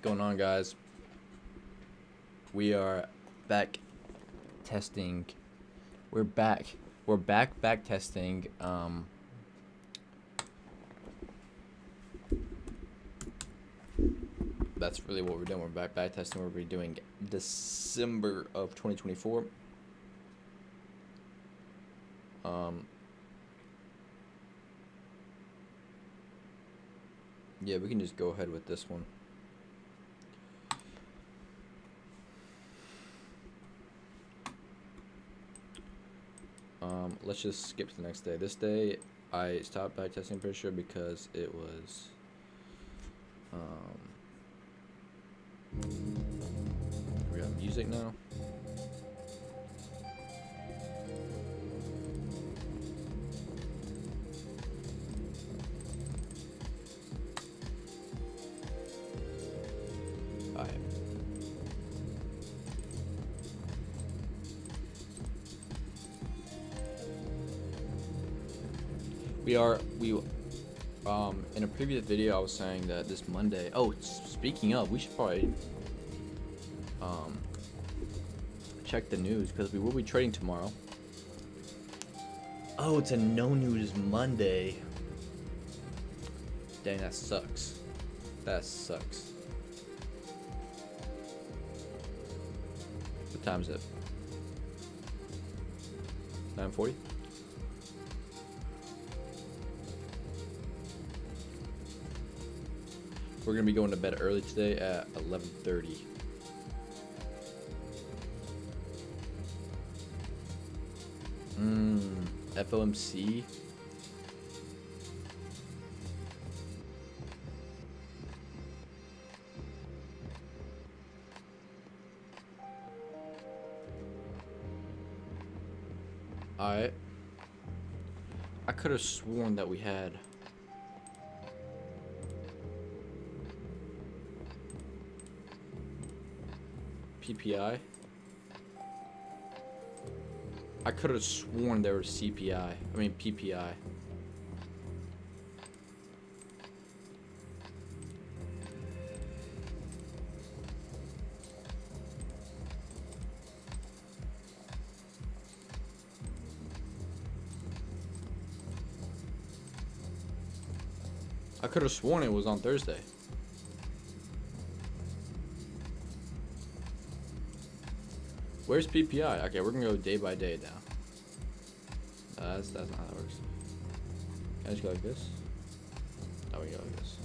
What's going on, guys? We are back testing. We're back. We're back testing. That's really what we're doing. We're back testing. We're doing December of 2024. Yeah, we can just go ahead with this one. Let's just skip to the next day. This day, I stopped backtesting, I'm pretty sure, because it was, we got music now. Alright. In a previous video, I was saying that this Monday. Oh, speaking of, we should probably check the news because we will be trading tomorrow. Oh, it's a no news Monday. Dang, that sucks. That sucks. What time is it? 9:40. We're gonna be going to bed early today at 11:30. FOMC. Alright. I could have sworn that we had PPI. I could have sworn there was CPI. I mean PPI. I could have sworn it was on Thursday. Where's PPI? Okay, we're gonna go day by day now. That's not how it works. Can I just go like this? Oh, we go like this.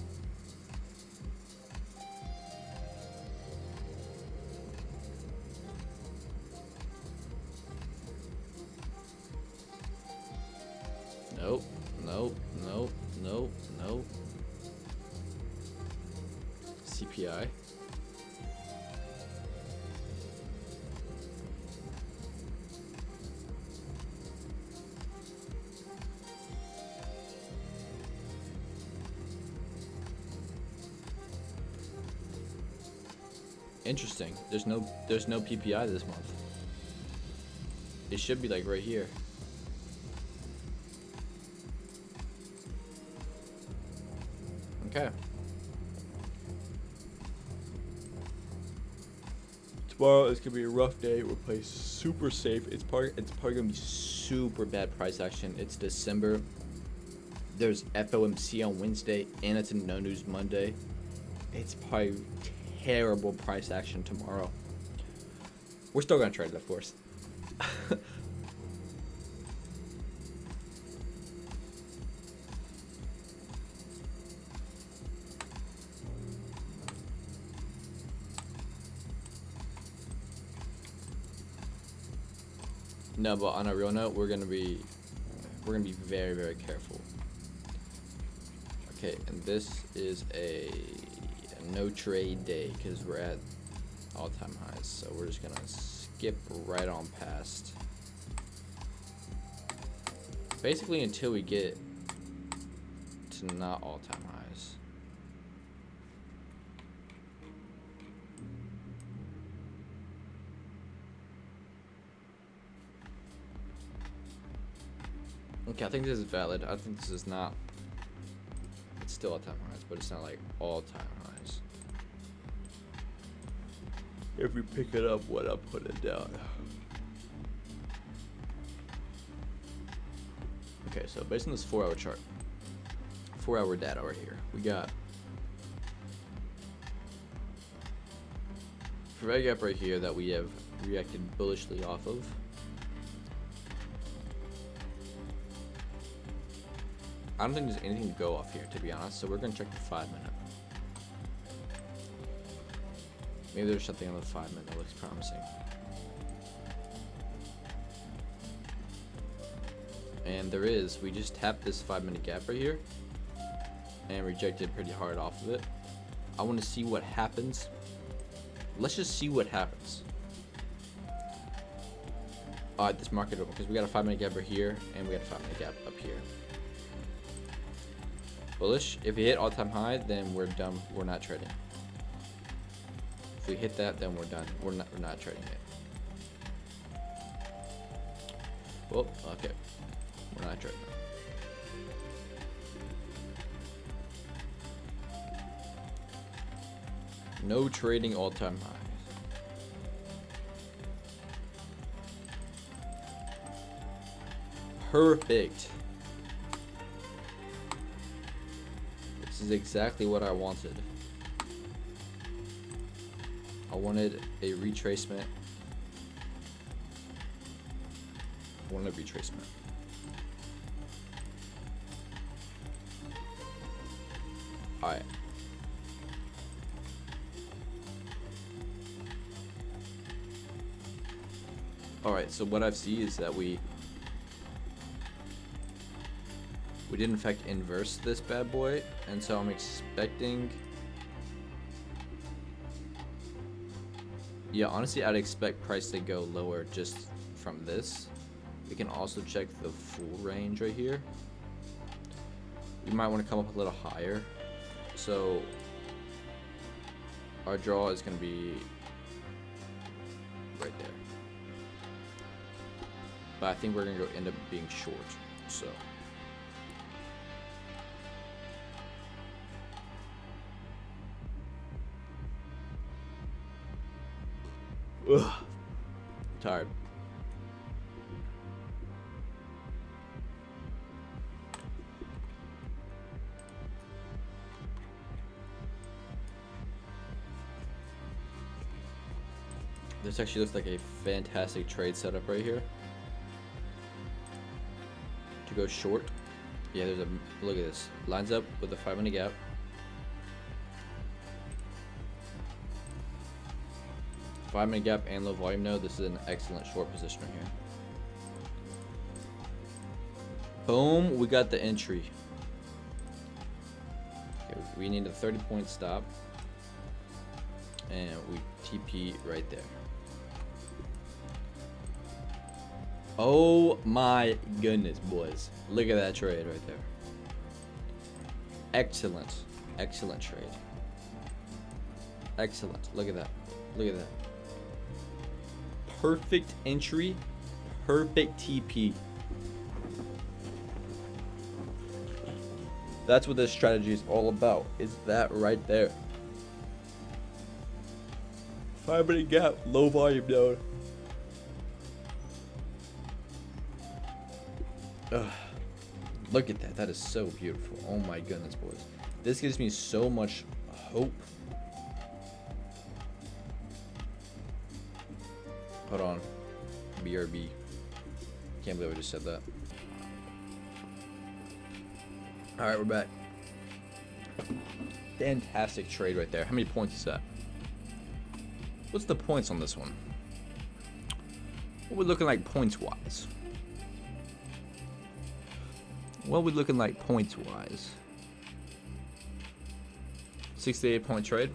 Nope, nope, nope, nope, nope. CPI. Interesting. There's no PPI this month. It should be like right here. Okay. Tomorrow is gonna be a rough day. We'll play super safe. It's probably gonna be super bad price action. It's December. There's FOMC on Wednesday, and it's a no news Monday. It's probably terrible price action tomorrow. We're still gonna trade it, of course. No, but on a real note, we're gonna be very, very careful. Okay, and this is a no trade day because we're at all-time highs, so we're just gonna skip right on past, basically until we get to not all-time highs. Okay, I think this is valid. I think this is not, it's still all-time highs, but it's not like all-time highs. if we pick it up when I put it down. Okay, so based on this 4-hour chart, 4-hour data right here, we got a red gap right here that we have reacted bullishly off of. I don't think there's anything to go off here, to be honest, so we're gonna check the 5-minute. Maybe there's something on the 5-minute that looks promising. And there is. We just tapped this 5-minute gap right here and rejected pretty hard off of it. I want to see what happens. Let's just see what happens. This market open, because we got a 5-minute gap right here and we got a 5-minute gap up here. Bullish. If we hit all-time high, then we're done. We're not trading. If we hit that, then we're done. We're not trading it. Well, okay. We're not trading. No trading all-time highs. Perfect. This is exactly what I wanted. I wanted a retracement. Alright. Alright, so what I see is that we did in fact inverse this bad boy, and so I'm expecting, yeah, honestly I'd expect price to go lower just from this. We can also check the full range right here. You might want to come up a little higher. So our draw is going to be right there. But I think we're going to end up being short. So ugh, I'm tired. This actually looks like a fantastic trade setup right here. To go short. Yeah, there's a, look at this. Lines up with a 5-minute gap. Five-minute gap and low volume node. This is an excellent short position right here. Boom, we got the entry. Okay, we need a 30-point stop. And we TP right there. Oh my goodness, boys. Look at that trade right there. Excellent. Excellent trade. Excellent. Look at that. Look at that. Perfect entry. Perfect TP. That's what this strategy is all about. Is that right there. 5-minute gap, low volume node. Ugh. Look at that. That is so beautiful. Oh my goodness, boys. This gives me so much hope. Hold on. BRB. Can't believe I just said that. Alright, we're back. Fantastic trade right there. How many points is that? What's the points on this one? What are we looking like points-wise? What are we looking like points-wise? 68-point trade.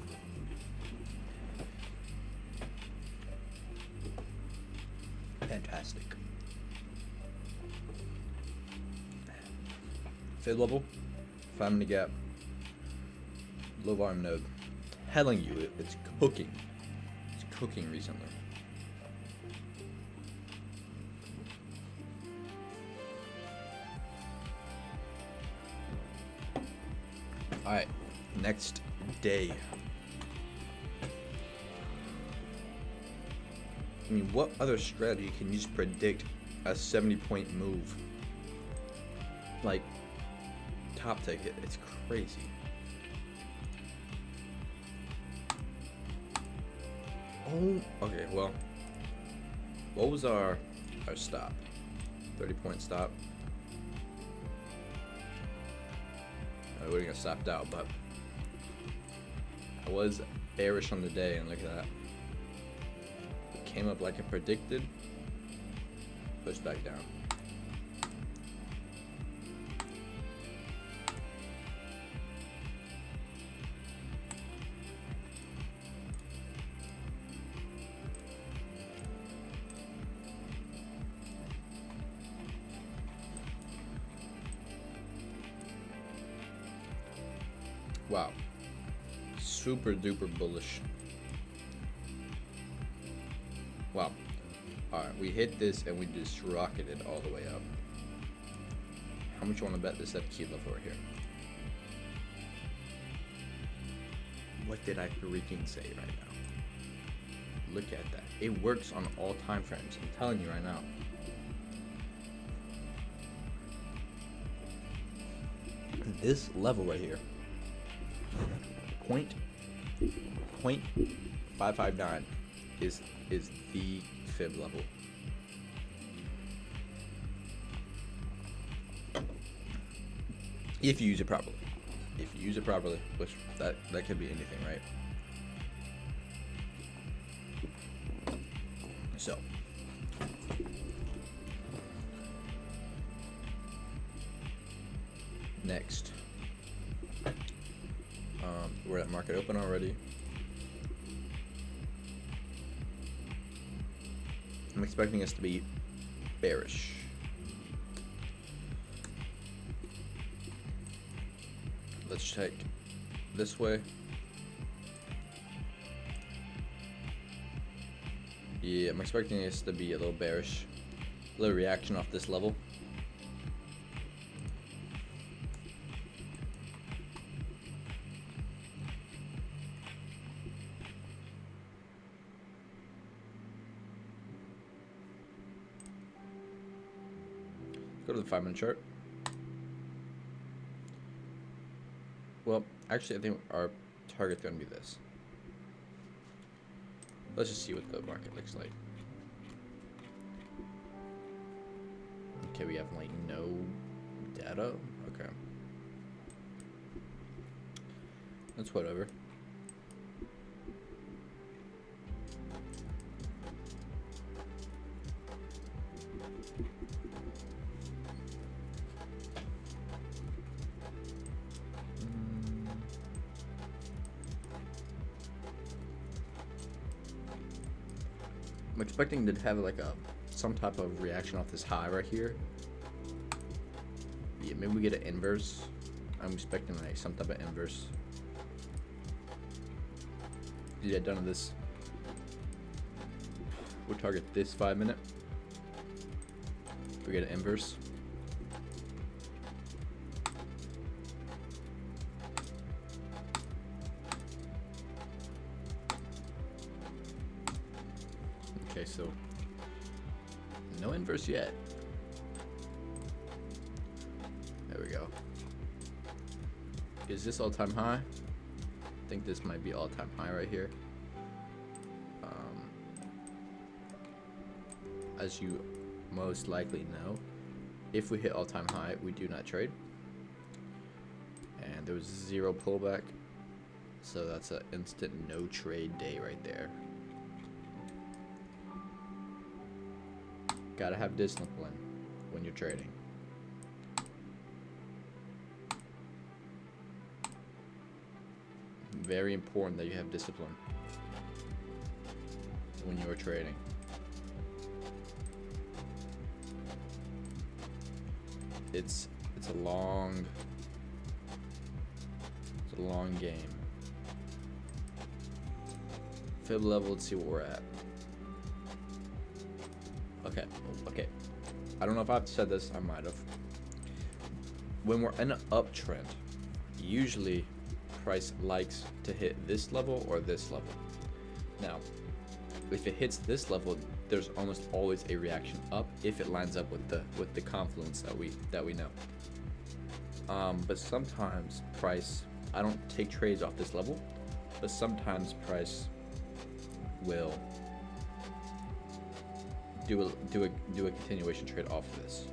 Fantastic. Fid level, 5-minute gap, low volume node. Telling you, it's cooking. It's cooking recently. All right, next day. I mean, what other strategy can you just predict a 70-point move? Like, top ticket, it's crazy. Oh, okay, well, what was our stop? 30-point stop. I wouldn't have stopped out, but I was bearish on the day, and look at that. It came up like I predicted, pushed back down. Wow, super duper bullish. Wow. Alright, we hit this and we just rocketed all the way up. How much you want to bet this at key level right here? What did I freaking say right now? Look at that. It works on all time frames. I'm telling you right now. This level right here. Point 559 is the fib level. If you use it properly. If you use it properly, which that could be anything, right? So next. We're at market open already. I'm expecting us to be bearish. Let's check this way. Yeah, I'm expecting us to be a little bearish. A little reaction off this level. Go to the 5-minute chart. Well, actually, I think our target's gonna be this. Let's just see what the market looks like. Okay, we have like no data. Okay, that's whatever. I'm expecting to have like some type of reaction off this high right here. Yeah, maybe we get an inverse. I'm expecting like some type of inverse. Yeah, done with this. We'll target this 5-minute. We get an inverse. Okay, so no inverse yet. There we go. Is this all-time high? I think this might be all-time high right here. As you most likely know, if we hit all-time high, we do not trade. And there was 0 pullback, so that's an instant no trade day right there. Gotta have discipline when you're trading. Very important that you have discipline when you are trading. It's a long game. Fib level, let's see what we're at. Okay. I don't know if I've said this, I might have. When we're in an uptrend, usually price likes to hit this level or this level. Now, if it hits this level, there's almost always a reaction up if it lines up with the confluence that we know. But sometimes price, I don't take trades off this level, but sometimes price will do a continuation trade off of this.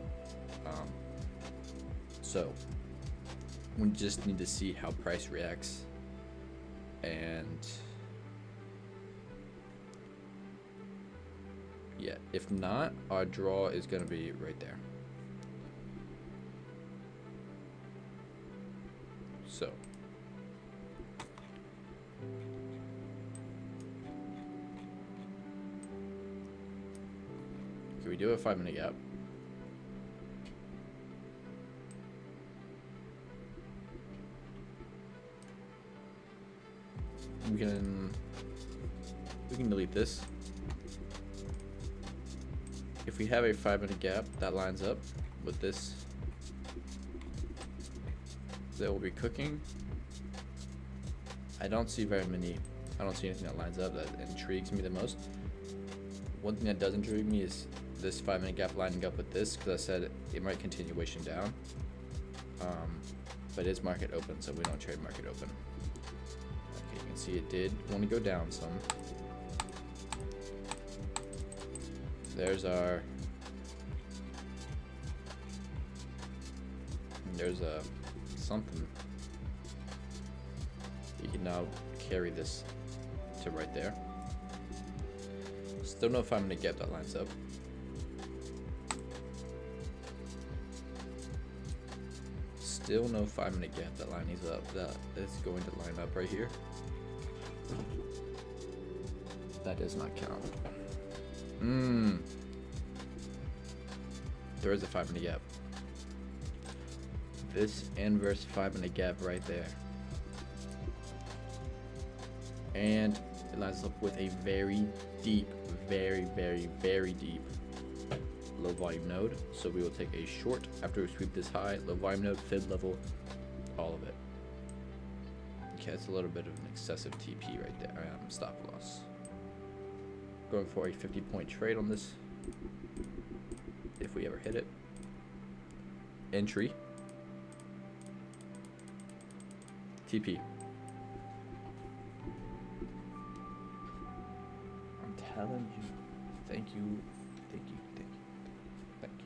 So we just need to see how price reacts, and yeah, if not, our draw is gonna be right there. So can we do a 5-minute gap? We can delete this. If we have a 5-minute gap that lines up with this, that will be cooking. I don't see anything that lines up that intrigues me the most. One thing that does intrigue me is this 5-minute gap lining up with this, because I said it might continuation down. But it's market open, so we don't trade market open. Okay, you can see it did want to go down some. There's a something. You can now carry this to right there. Still no 5-minute gap that lines up. Still no 5-minute gap that lines up. That is going to line up right here. That does not count. There is a 5-minute gap. This inverse 5-minute gap right there. And it lines up with a very deep, very deep low volume node. So we will take a short after we sweep this high, low volume node, fib level, all of it. Okay, that's a little bit of an excessive TP right there. Stop loss. Going for a 50-point trade on this, if we ever hit it. Entry. TP. I'm telling you. Thank you. Thank you. Thank you. Thank you.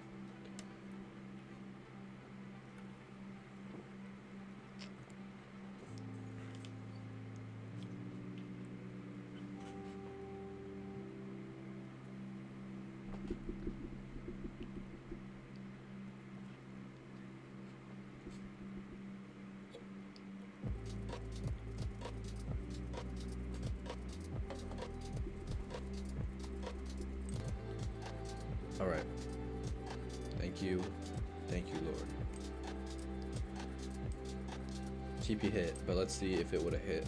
All right. Thank you. Thank you, Lord. TP hit, but let's see if it would have hit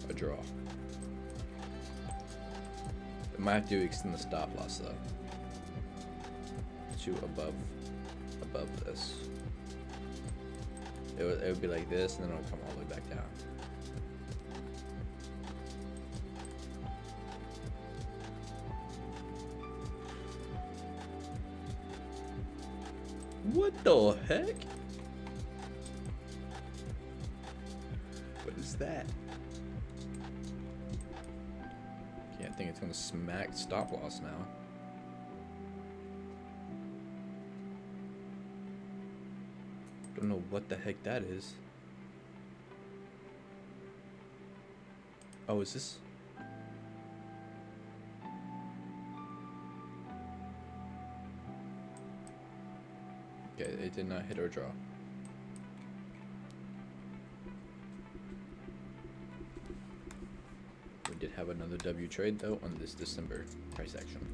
a draw. It might have to extend the stop loss though to above this. It would be like this, and then it'll come all the way back down. What the heck? What is that? Yeah, I think it's gonna smack stop loss now. Don't know what the heck that is. Oh, is this? Okay, it did not hit or draw. We did have another W trade though on this December price action.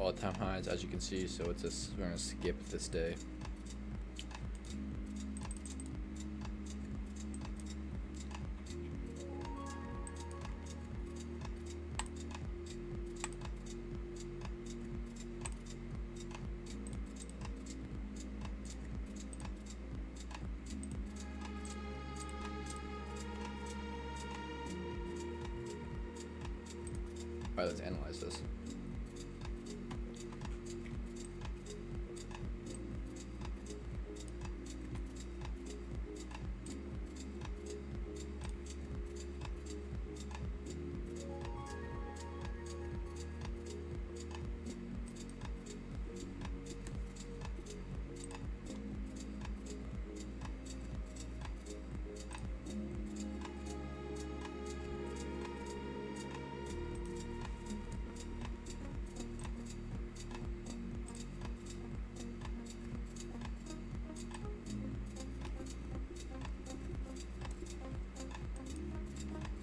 all-time highs, as you can see. So we're gonna skip this day. Alright, let's analyze this.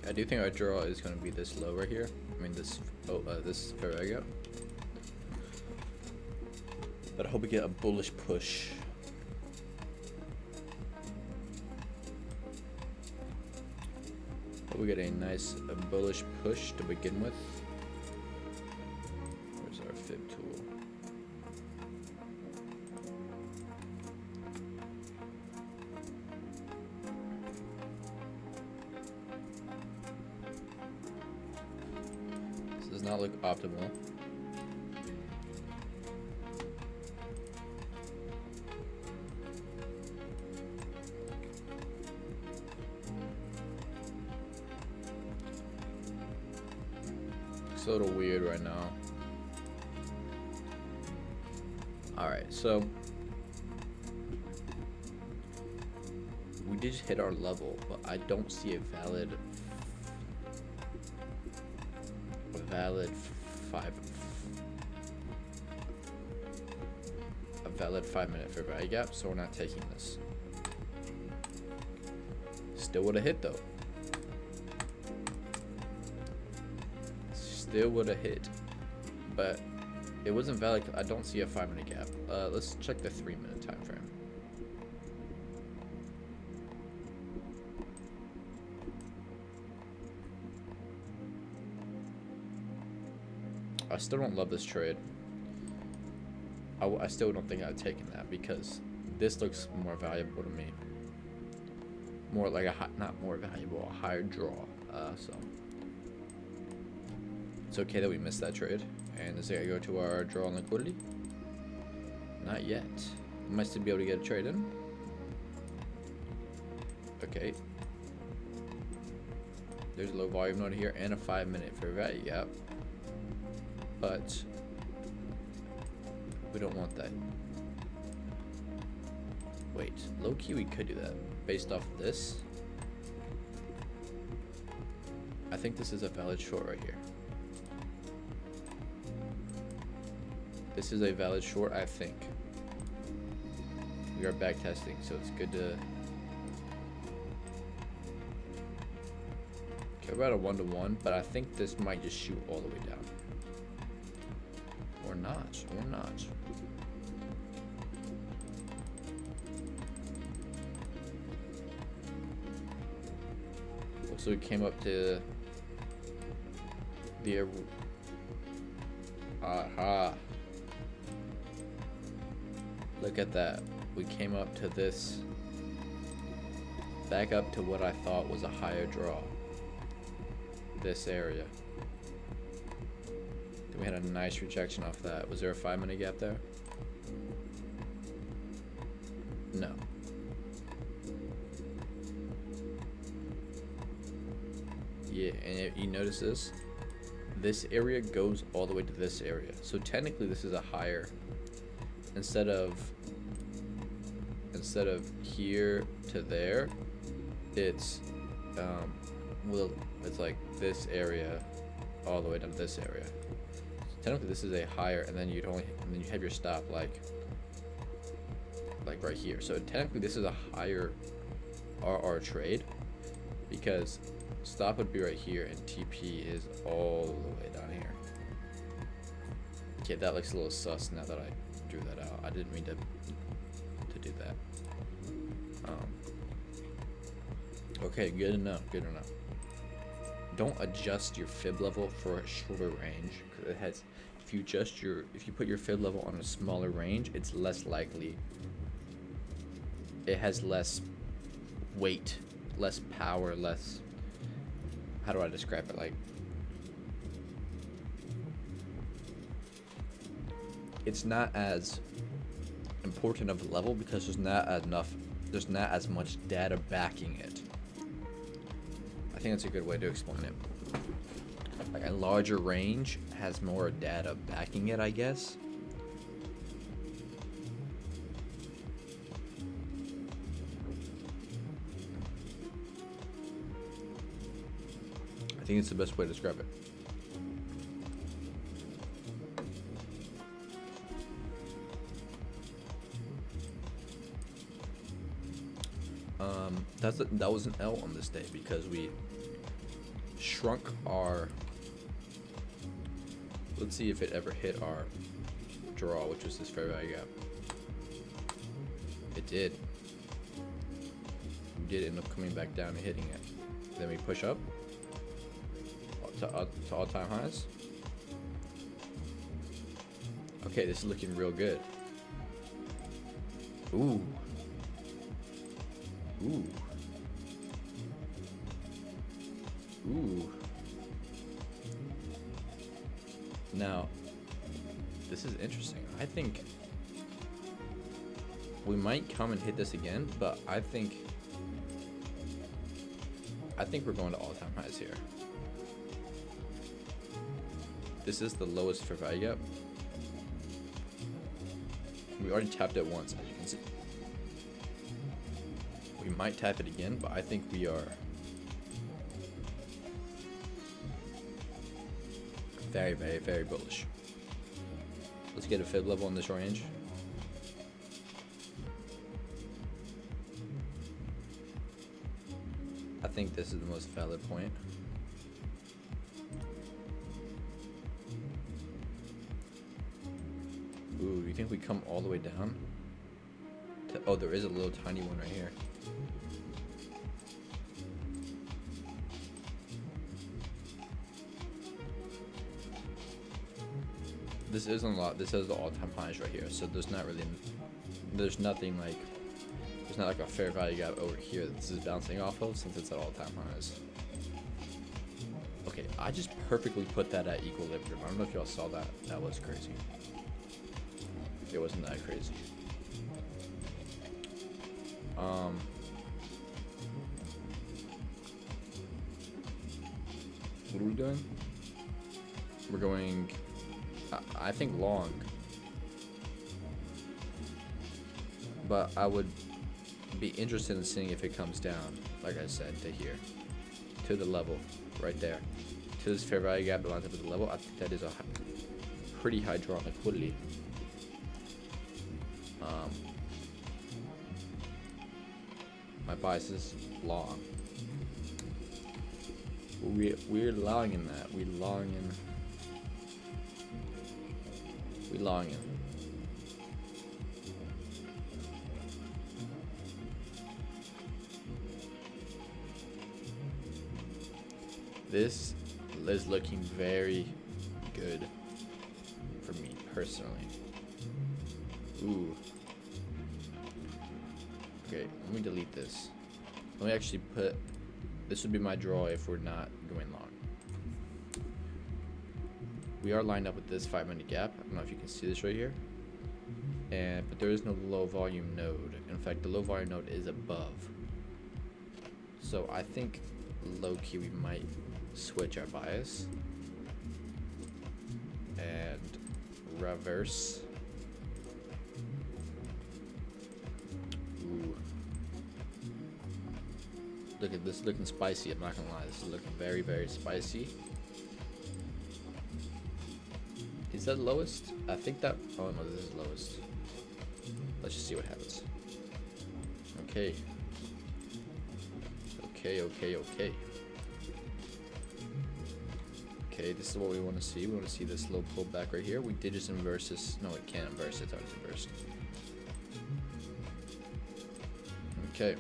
I do think our draw is going to be this low right here. I mean this fair value gap. But I hope we get a bullish push. Hope we get a nice bullish push to begin with. Where's our fib tool? Does not look optimal. It's a little weird right now. Alright, so we did hit our level, but I don't see a valid 5-minute fair value gap, so we're not taking this. Still would have hit though. Still would have hit, but it wasn't valid. I don't see a 5-minute gap. Let's check the 3-minute time frame. I still don't love this trade. I still don't think I've taken that because this looks more valuable to me. More like not more valuable, a higher draw. So it's okay that we missed that trade. And is it gonna go to our draw and liquidity? Not yet. We might still be able to get a trade in. Okay. There's a low volume node here and a 5-minute fair value gap. But we don't want that. Wait, low key we could do that based off this. I think this is a valid short right here. This is a valid short, I think. We are back testing, so it's good to. Okay, we're at a 1-to-1, but I think this might just shoot all the way down. Or not, or not. So we came up to the aha. Look at that. We came up to this, back up to what I thought was a higher draw. This area. Then we had a nice rejection off that. Was there a 5-minute gap there? No. Yeah, and if you notice this area goes all the way to this area. So technically this is a higher, instead of here to there, it's it's like this area all the way down to this area. So technically this is a higher, and then you have your stop like right here. So technically this is a higher RR trade because stop would be right here and TP is all the way down here. Okay, that looks a little sus now that I drew that out. I didn't mean to do that. Okay, good enough, good enough. Don't adjust your fib level for a shorter range, because it has, if you put your fib level on a smaller range, it's less likely, it has less weight, less power, less, how do I describe it, like, it's not as important of a level because there's not as much data backing it. I think that's a good way to explain it. Like a larger range has more data backing it, I guess. I think it's the best way to describe it. That was an L on this day because we shrunk our, let's see if it ever hit our draw, which was this fair value gap. It did. We did end up coming back down and hitting it. Then we push up to all-time highs. Okay, this is looking real good. Ooh. Ooh. Ooh. Now, this is interesting. I think we might come and hit this again, but I think we're going to all-time highs here. This is the lowest fair value gap. We already tapped it once, as you can see. We might tap it again, but I think we are very, very, very bullish. Let's get a fib level in this range. I think this is the most valid point. Ooh, you think we come all the way down? Oh, there is a little tiny one right here. This isn't a lot. This has the all-time highs right here, so there's not like a fair value gap over here that this is bouncing off of since it's at all-time highs. Okay, I just perfectly put that at equilibrium. I don't know if y'all saw that. That was crazy. It wasn't that crazy. What are we doing? We're going, I think long, but I would be interested in seeing if it comes down, like I said, to here, to the level, right there, to this fair value gap that lines up with the level. I think that is a pretty high draw liquidity. My bias is long. We're long in that. We long in. This is looking very good for me personally. Ooh. Okay, let me delete this. Let me actually put, this would be my draw if we're not going long. We are lined up with this 5-minute gap. I don't know if you can see this right here. But there is no low volume node. In fact, the low volume node is above. So I think low key we might switch our bias and reverse. Ooh. Look at this, looking spicy. I'm not gonna lie, this is looking very, very spicy. Is that lowest? I think that, oh no, this is lowest. Let's just see what happens. Okay. Okay. Okay, this is what we want to see. We want to see this little pullback right here. We did just inverse this. No, it can't inverse. It's already inversed. Okay.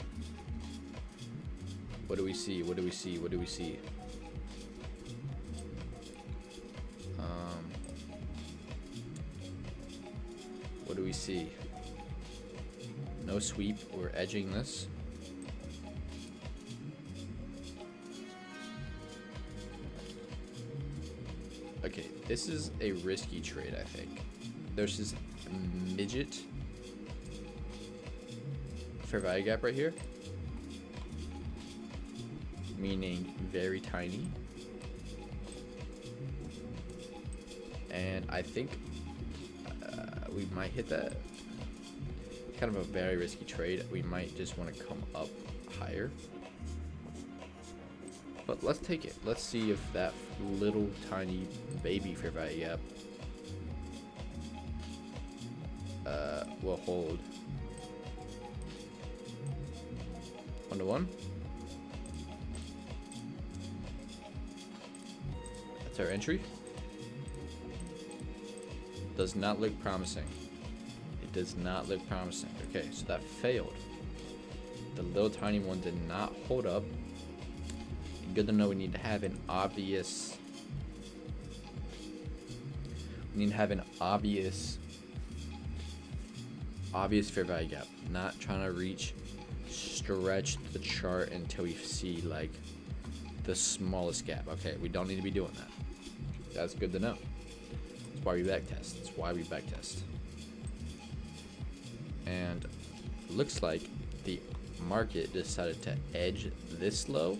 What do we see? What do we see? What do we see? What do we see? No sweep. We're edging this. Okay, this is a risky trade, I think. There's this midget fair value gap right here, meaning very tiny. And I think we might hit that. Kind of a very risky trade. We might just want to come up higher. But let's take it. Let's see if that little tiny baby fair value gap will hold. 1-to-1. That's our entry. Does not look promising. It does not look promising. Okay, so that failed. The little tiny one did not hold up. Good to know. We need to have an obvious. We need to have an obvious fair value gap. Not trying to stretch the chart until we see like the smallest gap. Okay, we don't need to be doing that. That's good to know. That's why we backtest. That's why we backtest. And looks like the market decided to edge this low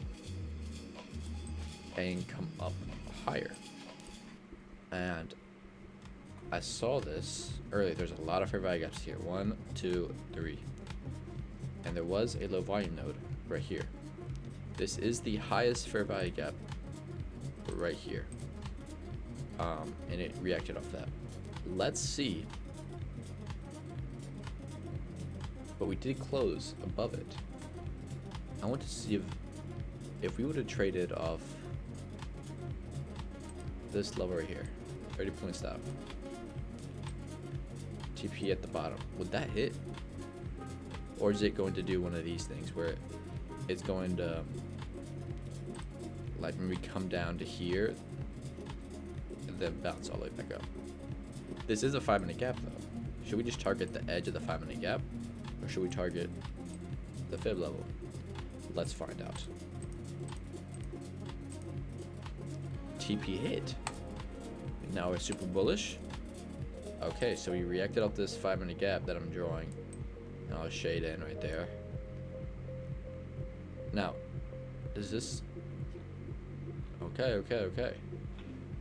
and come up higher. And I saw this earlier. There's a lot of fair value gaps here. 1, 2, 3. And there was a low volume node right here. This is the highest fair value gap right here. And it reacted off that. Let's see. But we did close above it. I want to see if we would have traded off this level right here, 30-point stop, TP at the bottom, would that hit? Or is it going to do one of these things where it's going to, like, when we come down to here and then bounce all the way back up? This is a 5-minute gap though. Should we just target the edge of the 5-minute gap, or should we target the fib level? Let's find out. TP hit. Now we're super bullish. Okay, so we reacted off this 5-minute gap that I'm drawing. And I'll shade in right there. Now, does this... Okay.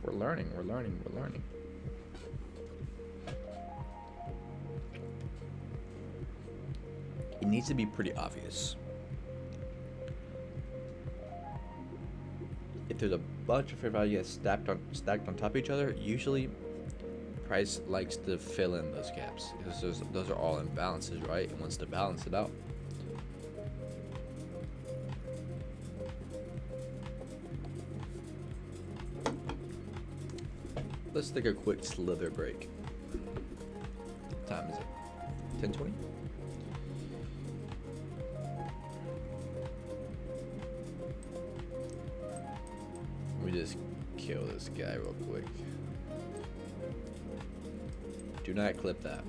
We're learning. It needs to be pretty obvious. If there's a bunch of fair value stacked on top of each other, usually price likes to fill in those gaps because those are all imbalances, right? It wants to balance it out. Let's take a quick slither break. What time is it? 10:20? Let me just kill this guy real quick. Do not clip that.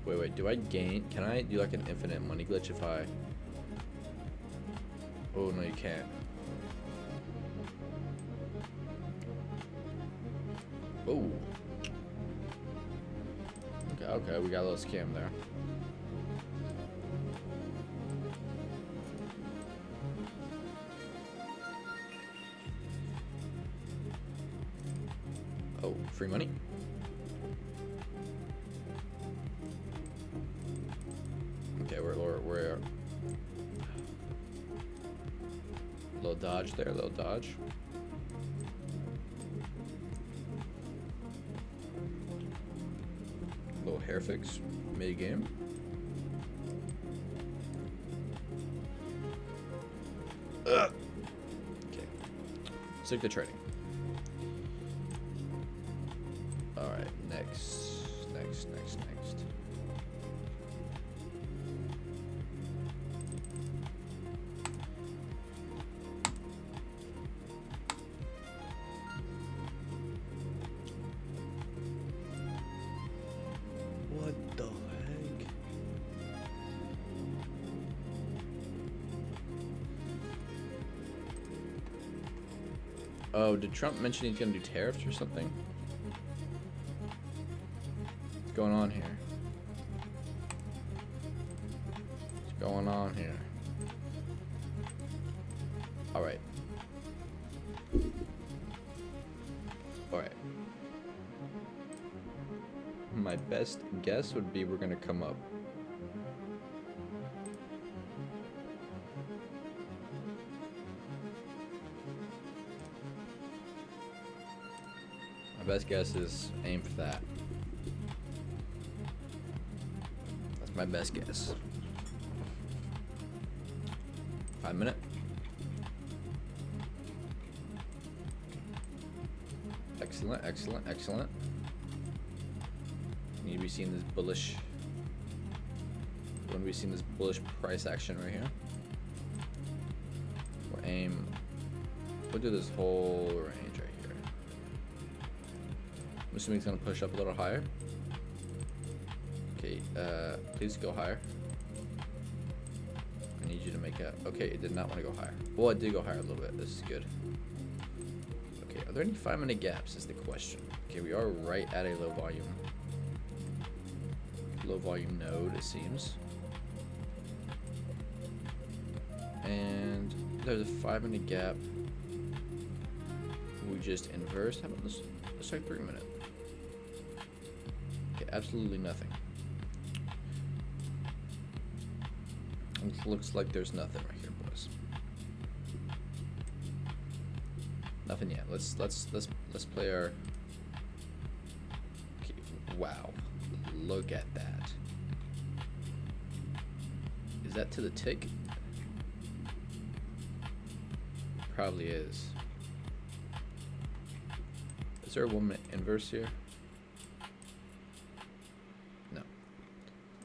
Wait, do I gain? Can I do like an infinite money glitch if I... Oh, no, you can't. Oh. Okay, we got a little scam there. Oh, free money? Okay, we're little dodge there, little dodge. Little hair fix, mid game. Okay. Stick to trading. Alright, next. What the heck? Oh, did Trump mention he's gonna do tariffs or something? What's going on here? What's going on here? Alright. Alright. My best guess would be we're gonna come up. My best guess is aim for that. That's my best guess. 5 minute. Excellent, excellent, excellent. Need to be seeing this bullish. When we seen this bullish price action right here. We'll aim. We'll do this whole range right here. I'm assuming it's gonna push up a little higher. Okay, please go higher. I need you to make a. Okay, it did not want to go higher. Well, it did go higher a little bit. This is good. Okay, are there any 5 minute gaps? Is the question. Okay, we are right at a low volume node, it seems. And there's a 5 minute gap. We just inversed. How about this? Let's try 3 minute. Okay, absolutely nothing. It looks like there's nothing right here, boys. Nothing yet. Let's play our. Okay, wow. Look at that. Is that to the tick? Probably is. Is there a 1 minute inverse here? No.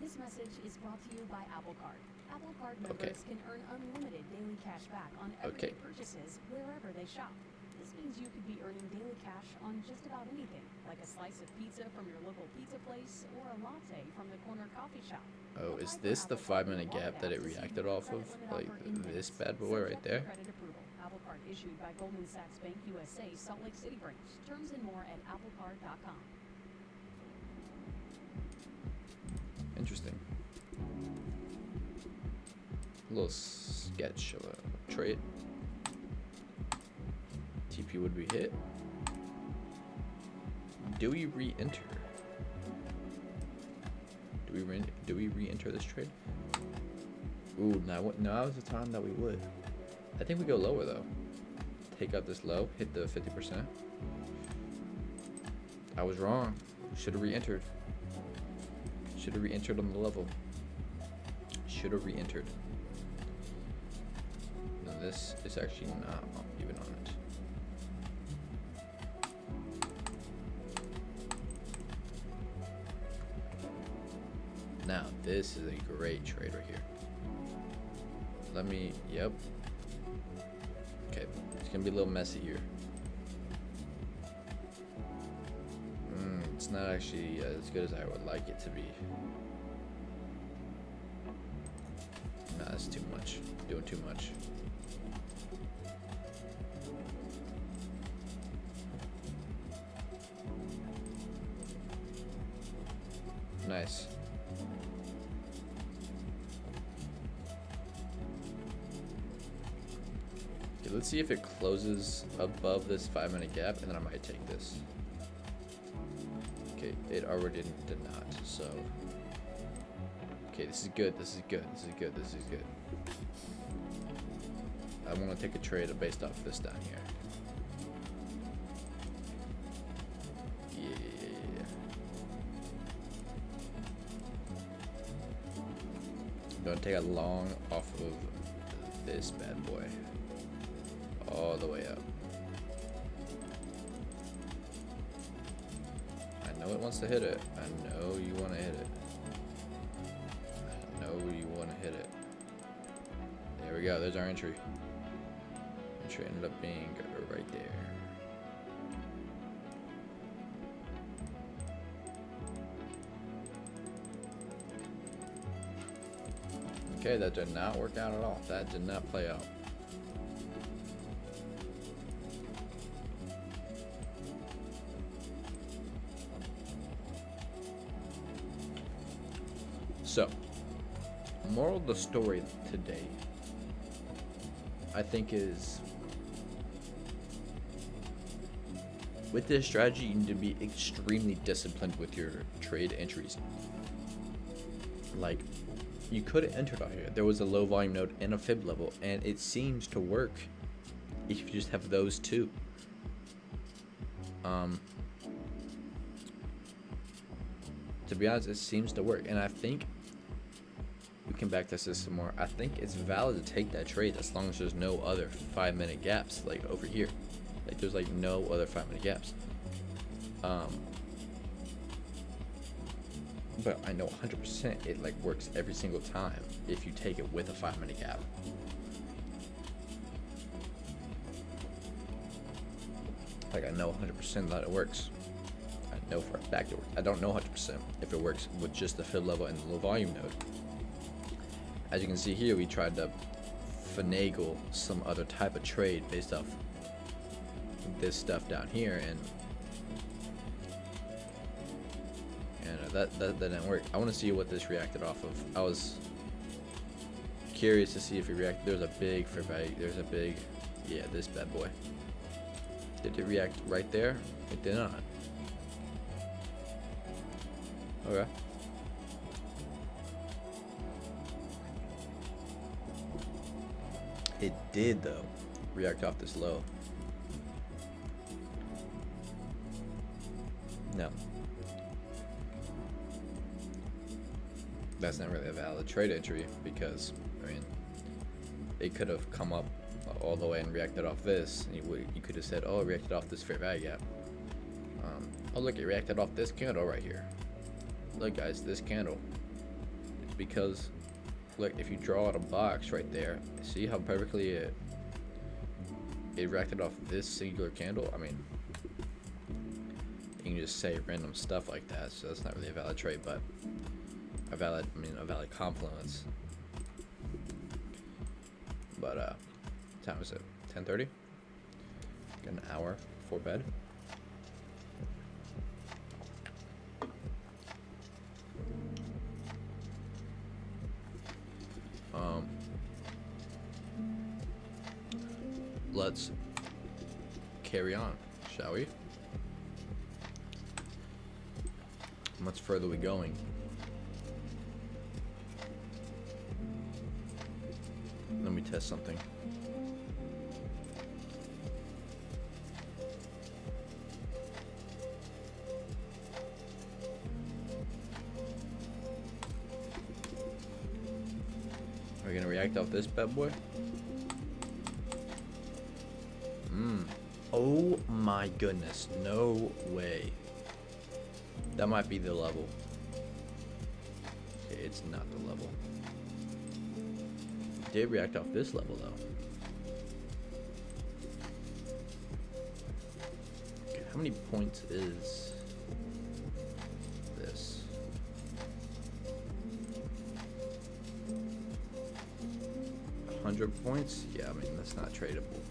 This message is brought to you by Apple Card. Apple Card members can earn unlimited daily cash back on everyday purchases wherever they shop. This means you could be earning daily cash on just about anything, like a slice of pizza from your local pizza place or a latte from the corner coffee shop. Oh, is this the 5 minute gap that it reacted off of? Like this bad boy right there? Apple Card issued by Goldman Sachs Bank USA, Salt Lake City branch. Terms and more at applecard.com. Interesting. A little sketch of a trade. TP would be hit. Do we re-enter? Do we re-enter this trade? Ooh, now is the time that we would. I think we go lower though. Take out this low, hit the 50%. I was wrong. Should have re-entered. Should have re-entered on the level. Should have re-entered. No, this is actually not even on it. Now, this is a great trade right here. Let me, yep. Okay, it's gonna be a little messy here. It's not actually as good as I would like it to be. Nah, that's too much. Doing too much. Nice. Okay, let's see if it closes above this 5 minute gap, and then I might take this. Okay, it already did not, so. Okay, this is good, this is good, this is good, this is good. I want to take a trade based off this down here. Yeah. Gonna take a long off of this bad boy. All the way up. I know it wants to hit it. I know you want to hit it. I know you want to hit it. There we go. There's our entry. Entry ended up being right there. Okay, that did not work out at all. That did not play out. So, moral of the story today, I think, is with this strategy, you need to be extremely disciplined with your trade entries. Like, you could have entered out here. There was a low volume node and a fib level, and it seems to work if you just have those two. To be honest, it seems to work, and I think we can backtest this some more. I think it's valid to take that trade as long as there's no other 5-minute gaps like over here. Like there's like no other 5-minute gaps. But I know 100% it like works every single time if you take it with a 5-minute gap. Like I know 100% that it works. I know for a fact it works. I don't know 100% if it works with just the fib level and the low volume node. As you can see here, we tried to finagle some other type of trade based off this stuff down here, and that didn't work. I want to see what this reacted off of. I was curious to see if it reacted. There's a big fair value. There's a big, yeah, this bad boy. Did it react right there? It did not. Okay. It did though, react off this low. No. That's not really a valid trade entry because, I mean, it could have come up all the way and reacted off this. And you could have said, oh, it reacted off this fair value gap. Oh, look, it reacted off this candle right here. Look, guys, this candle. It's because, look, if you draw out a box right there, see how perfectly it reacted off this singular candle? I mean, you can just say random stuff like that, so that's not really a valid trade, but a valid confluence. But what time is it? 10:30. Got an hour before bed. Let's carry on, shall we? How much further are we going? Let me test something. Are we gonna react off this bad boy? Oh my goodness, no way. That might be the level. It's not the level. It did react off this level though. Okay, how many points is this? $100 points? Yeah, I mean, that's not tradable.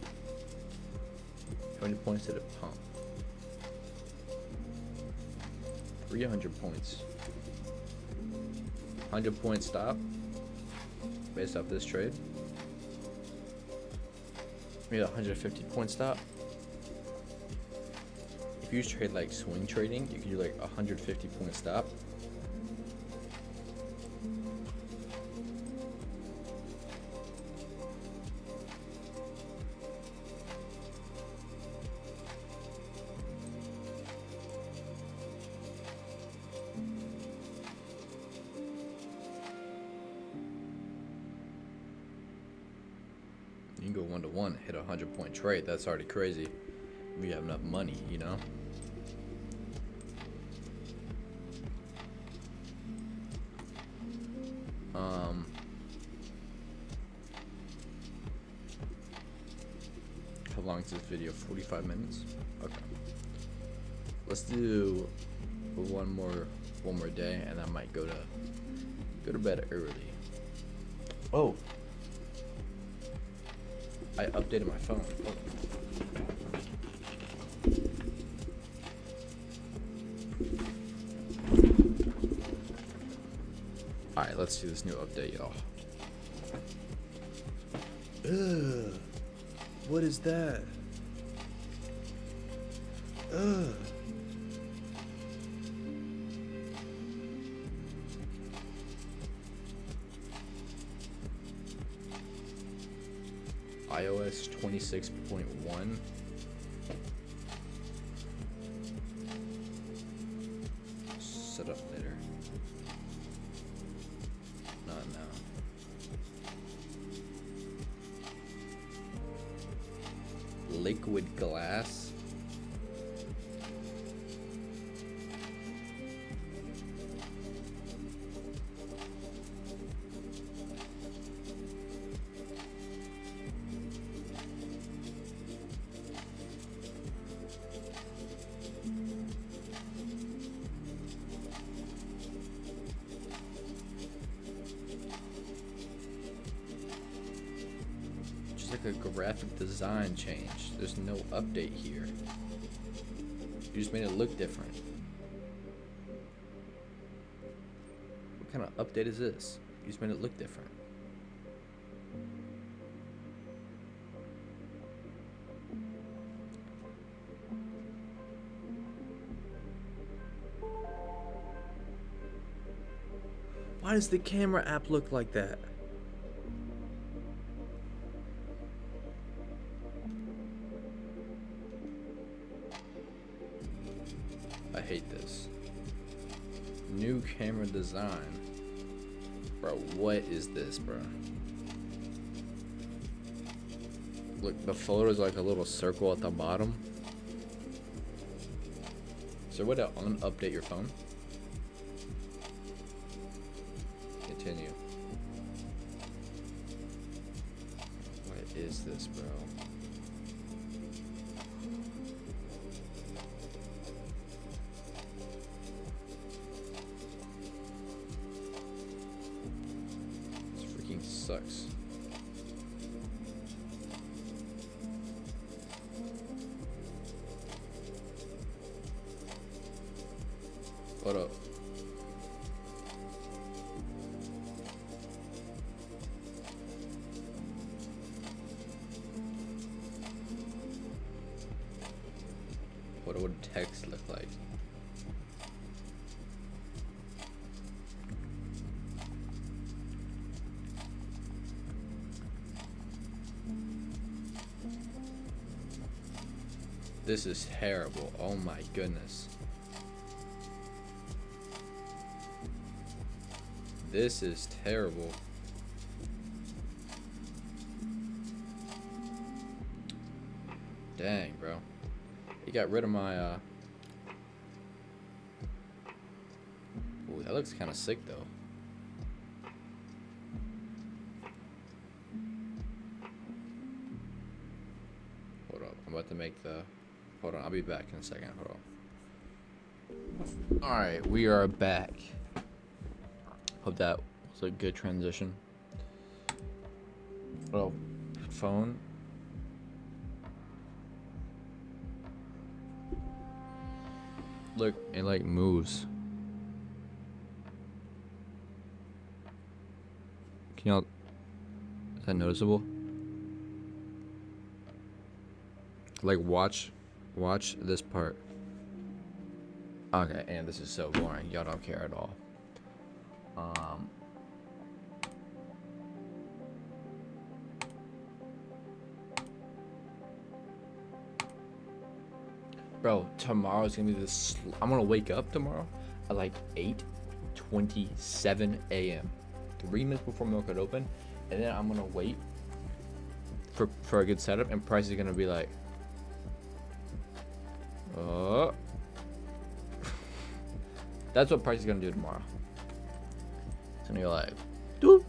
How many points did it pump? 300 points. 100 point stop based off this trade. We had 150 point stop. If you trade like swing trading, you can do like 150 point stop. go 1-to-1, hit a 100-point trade. That's already crazy. We have enough money, you know. How long is this video? 45 minutes. Okay. Let's do one more day, and I might go to bed early. Oh, I updated my phone. Alright, let's see this new update, y'all. Ugh. What is that? Ugh. iOS 26.1. Set up later. Not now. Liquid glass. Just like a graphic design change. There's no update here. You just made it look different. What kind of update is this? You just made it look different. Why does the camera app look like that? I hate this. New camera design. Bro, what is this, bro? Look, the photo is like a little circle at the bottom. Is there a way to update your phone? Continue. What is this, bro? This freaking sucks. What up? What would text look like? This is terrible. Oh my goodness. This is terrible. Dang, bro. He got rid of my, Ooh, that looks kind of sick, though. Hold up. I'm about to make the... Hold on. I'll be back in a second. Hold on. Alright, we are back. Hope that was a good transition. Oh, phone. Look, it like moves. Can y'all... Is that noticeable? Like, watch this part. Okay, and this is so boring. Y'all don't care at all. Bro, tomorrow's gonna be this. I'm gonna wake up tomorrow at like 8:27 a.m. 3 minutes before milk would open, and then I'm gonna wait for a good setup, and price is gonna be like, oh. That's what price is gonna do tomorrow. It's gonna go like, doop.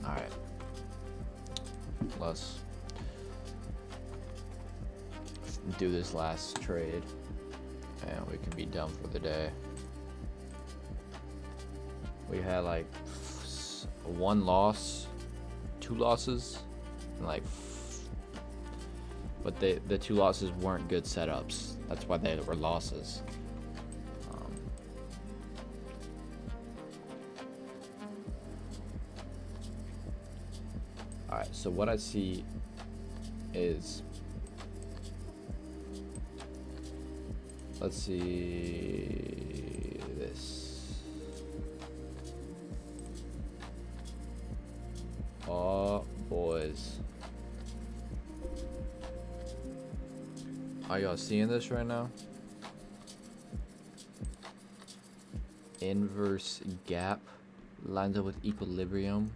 All right. Let's do this last trade, and we can be done for the day. We had like 1 loss, 2 losses, and like, but the 2 losses weren't good setups. That's why they were losses. All right, so what I see is, let's see this. Oh, boys. Are y'all seeing this right now? Inverse gap lines up with equilibrium.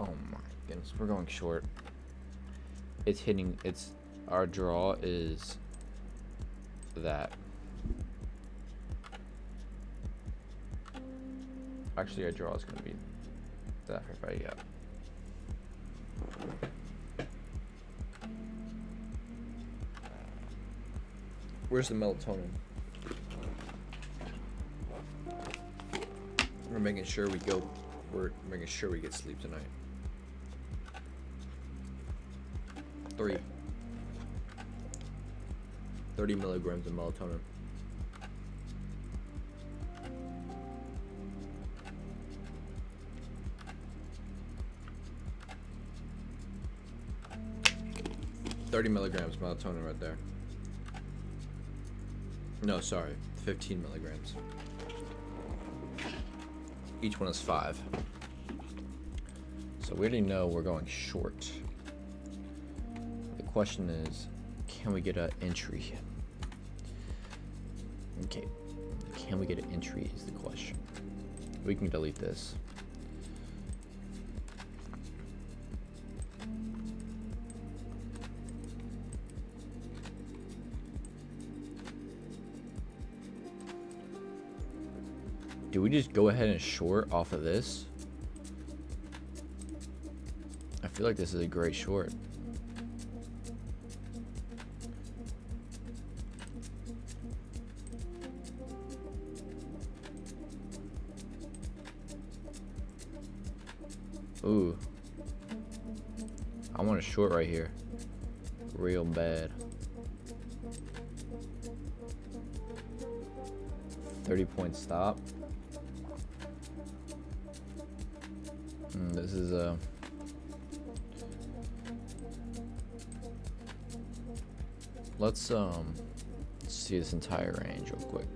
Oh my goodness, we're going short. It's hitting, our draw is that. Actually, our draw is going to be that right, yeah. Where's the melatonin? We're making sure we're making sure we get sleep tonight. 30 milligrams of melatonin. $30 milligrams melatonin right there. No, sorry, 15 milligrams. Each one is 5. So we already know we're going short. The question is, can we get an entry? Okay, can we get an entry is the question. We can delete this. Do we just go ahead and short off of this? I feel like this is a great short. Ooh. I want a short right here. Real bad. 30-point stop. This is let's see this entire range real quick.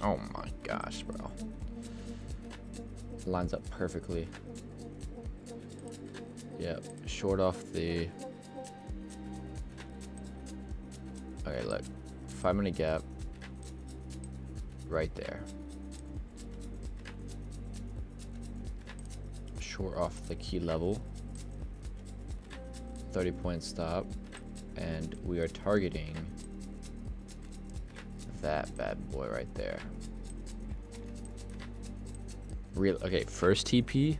Oh my gosh, bro. Lines up perfectly. Yep, short off the. Okay, look. 5-minute gap. Right there. Short off the key level. 30-point stop. And we are targeting that bad boy right there. Okay, first TP.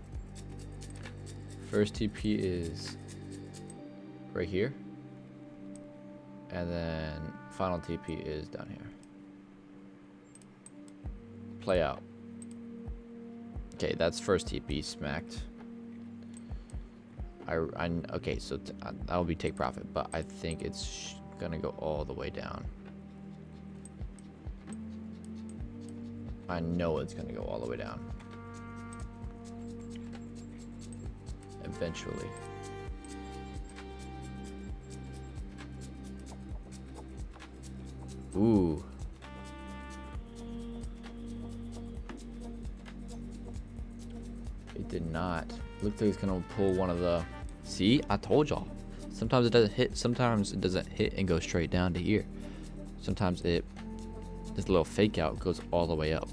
First TP is right here. And then final TP is down here. Play out. Okay, that's first TP smacked. Okay, so that will be take profit, but I think it's gonna go all the way down. I know it's gonna go all the way down. Eventually. Ooh. It did not. Looks like it's gonna pull one of the. See, I told y'all. Sometimes it doesn't hit. Sometimes it doesn't hit and go straight down to here. Sometimes this little fake out goes all the way up.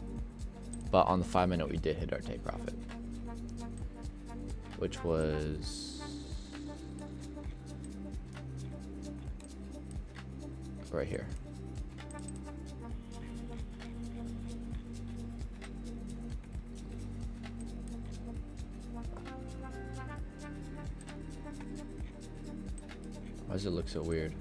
But on the 5-minute, we did hit our take profit, which was right here. Why does it look so weird?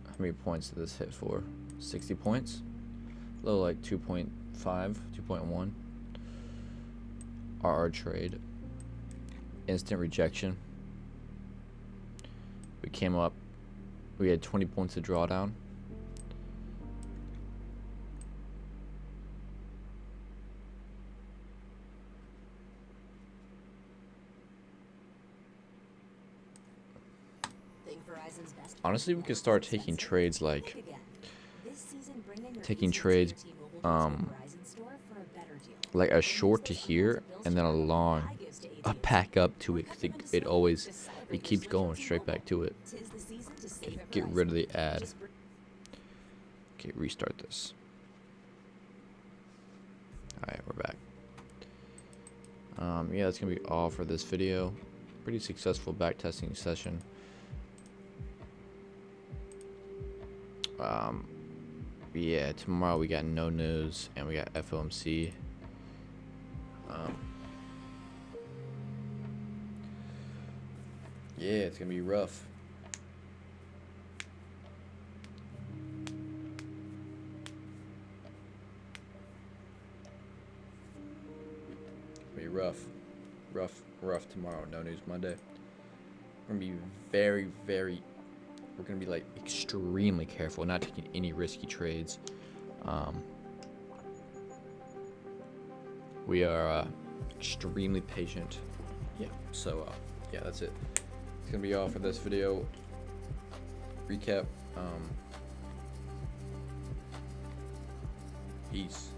How many points did this hit for? 60 points? A little like 2.5, 2.1. RR trade. Instant rejection. We came up. We had 20 points of drawdown. Honestly, we could start taking trades like like a short to here and then a long back up to it, 'cause it keeps going straight back to it. Okay, get rid of the ad. Okay, restart this. Alright, we're back. Yeah, that's gonna be all for this video. Pretty successful backtesting session. Yeah, tomorrow we got no news and we got FOMC. Yeah, it's gonna be rough. Be rough tomorrow. No news Monday. We're gonna be we're gonna be like extremely careful, not taking any risky trades. We are extremely patient. Yeah. So yeah, that's it. It's gonna be all for this video. Recap. Peace.